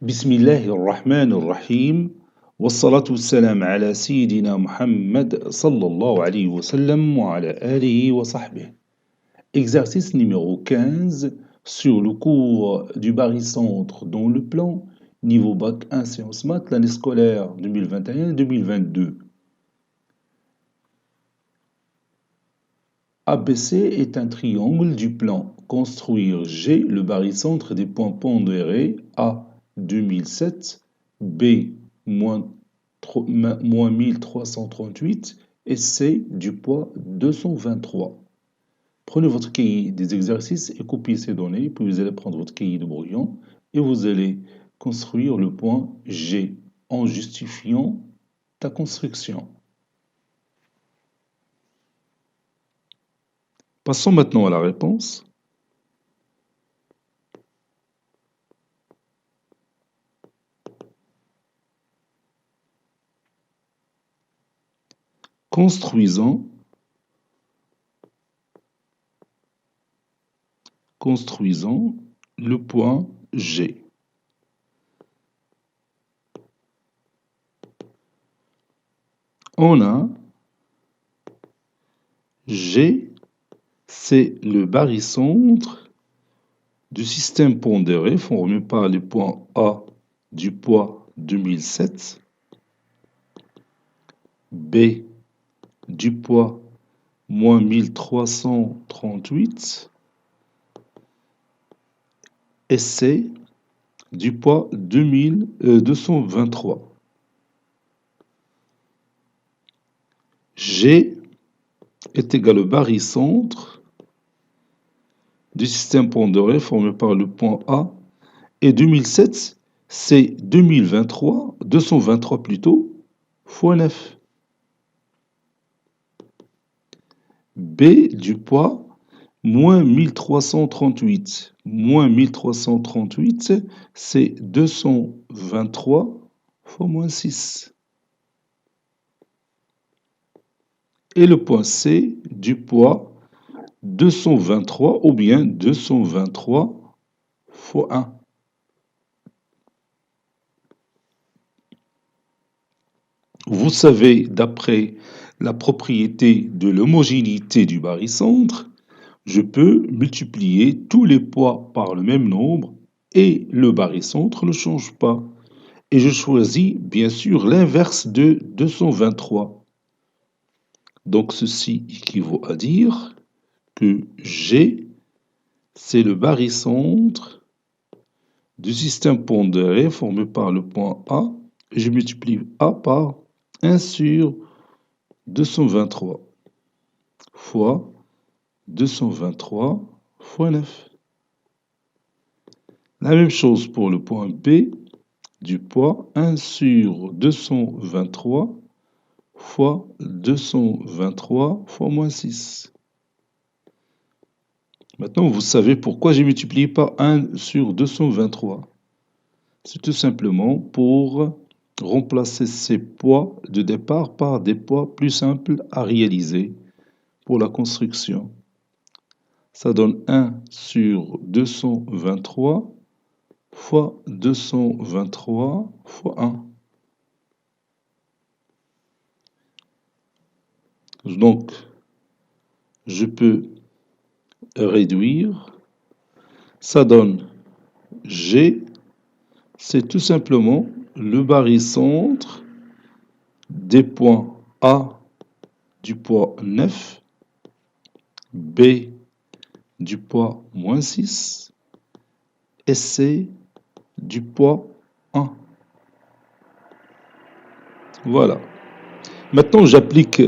بسم الله الرحمن الرحيم والصلاة والسلام على سيدنا محمد صلى الله عليه وسلم وعلى آله وصحبه. Exercice numéro 15 sur le cours du barycentre dans le plan niveau bac 1 sciences maths l'année scolaire 2021-2022. ABC est un triangle du plan. Construire G, le barycentre des points pondérés A 2007, B moins 1338 et C du poids 223. Prenez votre cahier des exercices et copiez ces données, puis vous allez prendre votre cahier de brouillon et vous allez construire le point G en justifiant ta construction. Passons maintenant à la réponse. Construisons le point G. On a G, c'est le barycentre du système pondéré formé par les points A du poids 2007, B du poids moins 1338 et C du poids 223. G est égal au barycentre du système pondéré formé par le point A et 2007 c'est 223 plutôt, fois 9. B du poids moins 1338. Moins 1338, c'est 223 fois moins 6. Et le point C du poids 223 ou bien 223 fois 1. Vous savez, d'après la propriété de l'homogénéité du barycentre, je peux multiplier tous les poids par le même nombre et le barycentre ne change pas. Et je choisis bien sûr l'inverse de 223. Donc ceci équivaut à dire que G, c'est le barycentre du système pondéré formé par le point A. Et je multiplie A par 1 sur 223 fois 223 fois 9. La même chose pour le point B du poids 1 sur 223 fois 223 fois moins 6. Maintenant, vous savez pourquoi j'ai multiplié par 1 sur 223. C'est tout simplement pour remplacer ces poids de départ par des poids plus simples à réaliser pour la construction. Ça donne 1 sur 223 fois 223 fois 1. Donc, je peux réduire. Ça donne G, c'est tout simplement le barycentre des points A du poids 9, B du poids moins 6 et C du poids 1. Voilà. Maintenant, j'applique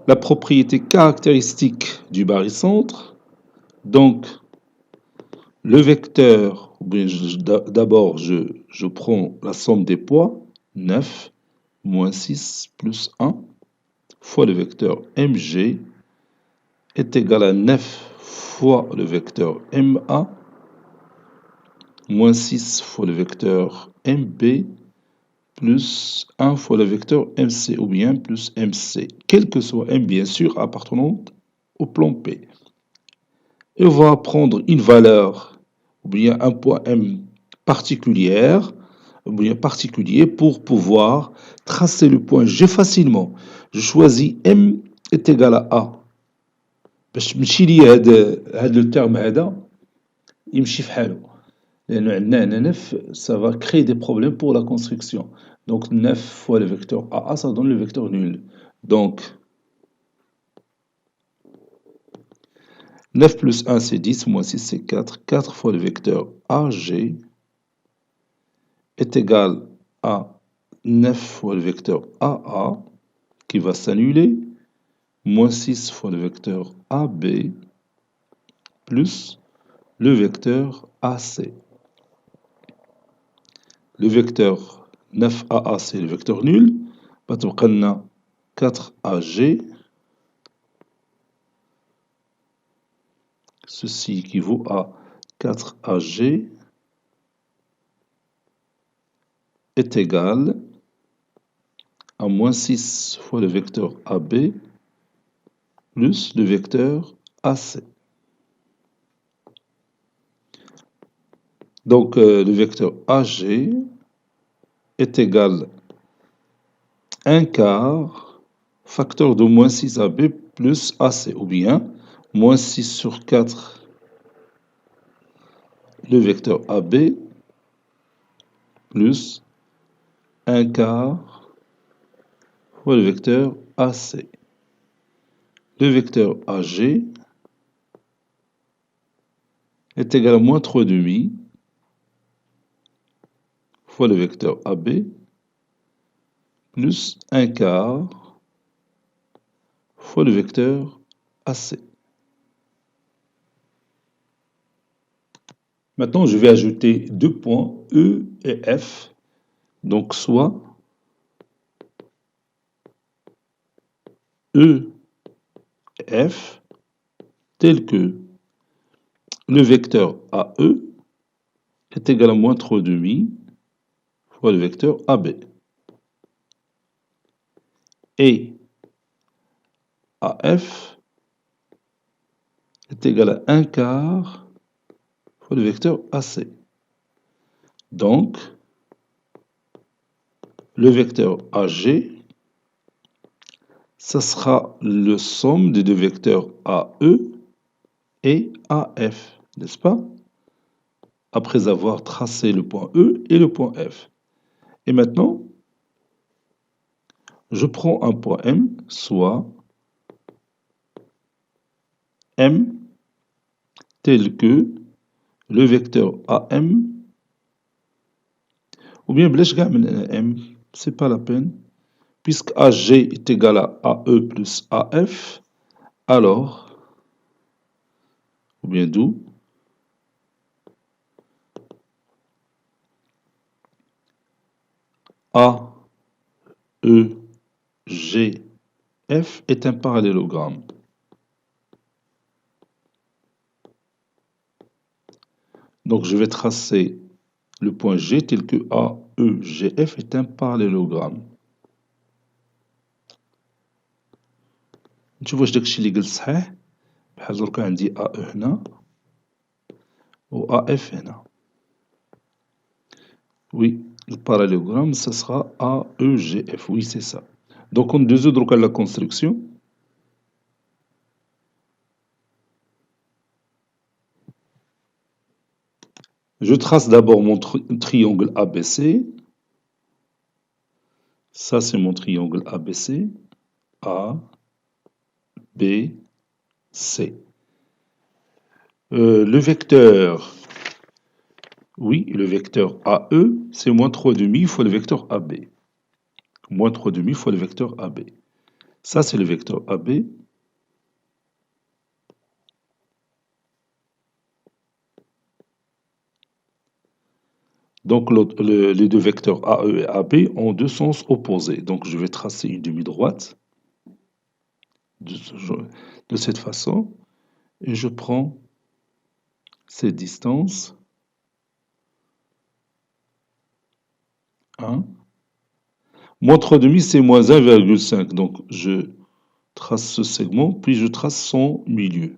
la propriété caractéristique du barycentre. Donc, le vecteur, d'abord, je prends la somme des poids, 9 moins 6 plus 1, fois le vecteur mg est égal à 9 fois le vecteur ma, moins 6 fois le vecteur mb, plus 1 fois le vecteur mc, ou bien plus mc, quel que soit m, bien sûr, appartenant au plan P. Et on va prendre une valeur, ou bien un point m particulière, bien particulier pour pouvoir tracer le point G facilement. Je choisis M est égal à A. باش تمشي لي هاد لو تيرم هذا يمشي في حاله لأنه عندنا هنا 9 ça va créer des problèmes pour la construction. Donc 9 fois le vecteur AA ça donne le vecteur nul. Donc 9 plus 1 c'est 10, moins 6 c'est 4. 4 fois le vecteur AG est égal à 9 fois le vecteur AA qui va s'annuler, moins 6 fois le vecteur AB plus le vecteur AC. Le vecteur 9AA c'est le vecteur nul, فتبقى لنا 4AG. Ceci équivaut à 4AG est égal à moins 6 fois le vecteur AB plus le vecteur AC. Donc le vecteur AG est égal à 1 quart facteur de moins 6AB plus AC, ou bien moins 6 sur 4 le vecteur AB plus 1 quart fois le vecteur AC. Le vecteur AG est égal à moins 3 demi fois le vecteur AB plus 1 quart fois le vecteur AC. Maintenant, je vais ajouter deux points E et F. Donc, soit E et F tel que le vecteur AE est égal à moins 3 demi fois le vecteur AB. Et AF est égal à 1 quart fois le vecteur AC. Donc, le vecteur AG, ça sera le somme des deux vecteurs AE et AF, n'est-ce pas? Après avoir tracé le point E et le point F. Et maintenant, je prends un point M, soit M tel que le vecteur AM, ou bien بلاش كاع من M, c'est pas la peine, puisque AG est égal à AE plus AF, alors, ou bien d'où A, E, G, F est un parallélogramme. Donc je vais tracer le point G tel que A, E, G, F est un parallélogramme. نشوف واش داكشي اللي قلت صحيح بحال دركا عندي AE هنا و AF هنا. Oui, le parallélogramme, ça sera AEGF. Oui, c'est ça. Donc, on deux autres la construction. Je trace d'abord mon triangle ABC. Ça, c'est mon triangle ABC. A, B, C. Le vecteur, oui, le vecteur AE, c'est moins 3 demi fois le vecteur AB. Moins 3 demi fois le vecteur AB. Ça, c'est le vecteur AB. Donc, les deux vecteurs AE et AB ont deux sens opposés. Donc, je vais tracer une demi-droite de cette façon. Et je prends cette distance. 1. Moins 3 demi, c'est moins 1,5. Donc, je trace ce segment, puis je trace son milieu.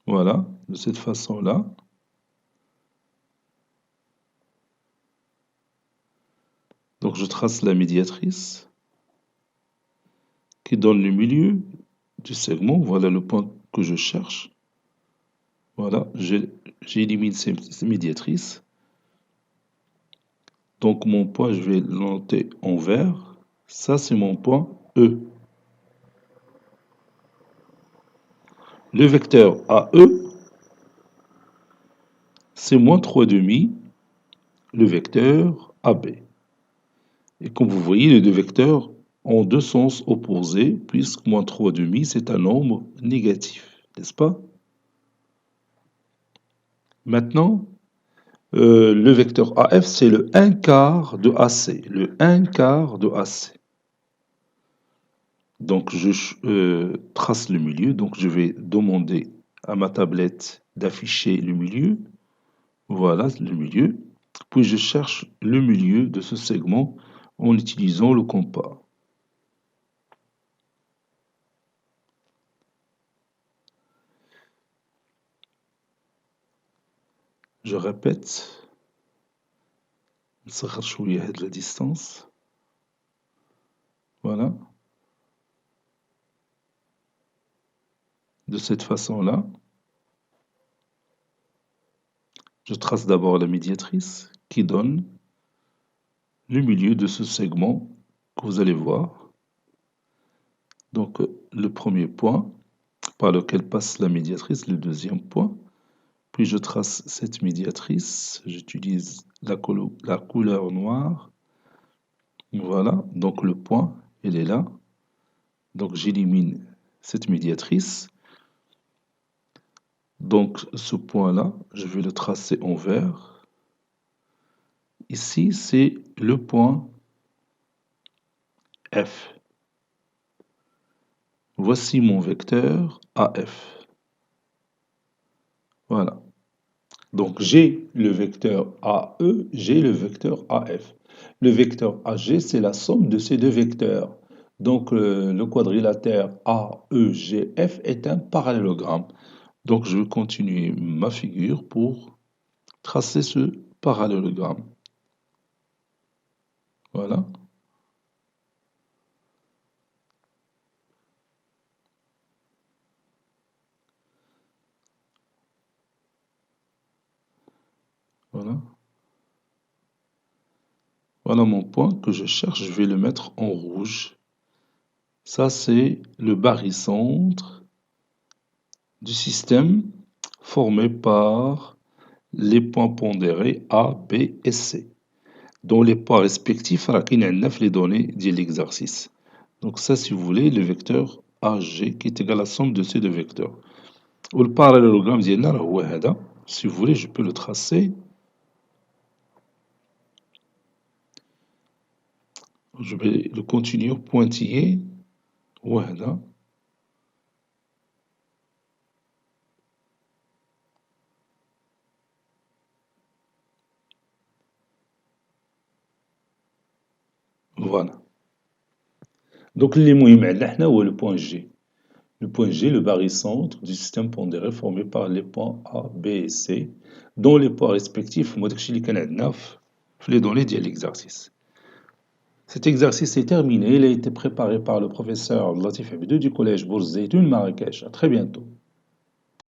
Voilà, de cette façon-là. Donc je trace la médiatrice qui donne le milieu du segment. Voilà le point que je cherche. Voilà, j'élimine ces médiatrices. Donc mon point, je vais le noter en vert. Ça, c'est mon point E. Le vecteur AE, c'est moins 3,5 le vecteur AB. Et comme vous voyez, les deux vecteurs ont deux sens opposés, puisque moins 3,5, c'est un nombre négatif, n'est-ce pas? Maintenant, le vecteur AF, c'est le 1 quart de AC. Le 1 quart de AC. Donc, je trace le milieu. Donc, je vais demander à ma tablette d'afficher le milieu. Voilà le milieu. Puis, je cherche le milieu de ce segment en utilisant le compas. Je répète. نصغر شوية هاد la distance. Voilà. De cette façon-là. Je trace d'abord la médiatrice qui donne le milieu de ce segment que vous allez voir. Donc, le premier point par lequel passe la médiatrice, le deuxième point. Puis je trace cette médiatrice. J'utilise la couleur noire. Voilà. Donc, le point, il est là. Donc, j'élimine cette médiatrice. Donc, ce point-là, je vais le tracer en vert. Ici, c'est le point F. Voici mon vecteur AF. Voilà. Donc, j'ai le vecteur AE, j'ai le vecteur AF. Le vecteur AG, c'est la somme de ces deux vecteurs. Donc, le quadrilatère AEGF est un parallélogramme. Donc, je vais continuer ma figure pour tracer ce parallélogramme. Voilà. Voilà. Voilà mon point que je cherche. Je vais le mettre en rouge. Ça, c'est le barycentre du système formé par les points pondérés A, B et C, dont les poids respectifs راكين les données de l'exercice. Donc ça, si vous voulez, le vecteur AG qui est égal à la somme de ces deux vecteurs. Ou le parallélogramme ديالنا راه هو هذا. Si vous voulez, je peux le tracer. Je vais le continuer au pointillé. وهذا. Voilà. Donc, اللي مهم عندنا حنا هو le point G. Le point G, le barycentre du système pondéré formé par les points A, B et C, dont les poids respectifs هما داكشي اللي كان عندنا في les données ديال l'exercice. Cet exercice est terminé. Il a été préparé par le professeur Latif Abdou du collège Bourz Zeytoun Marrakech. À très bientôt.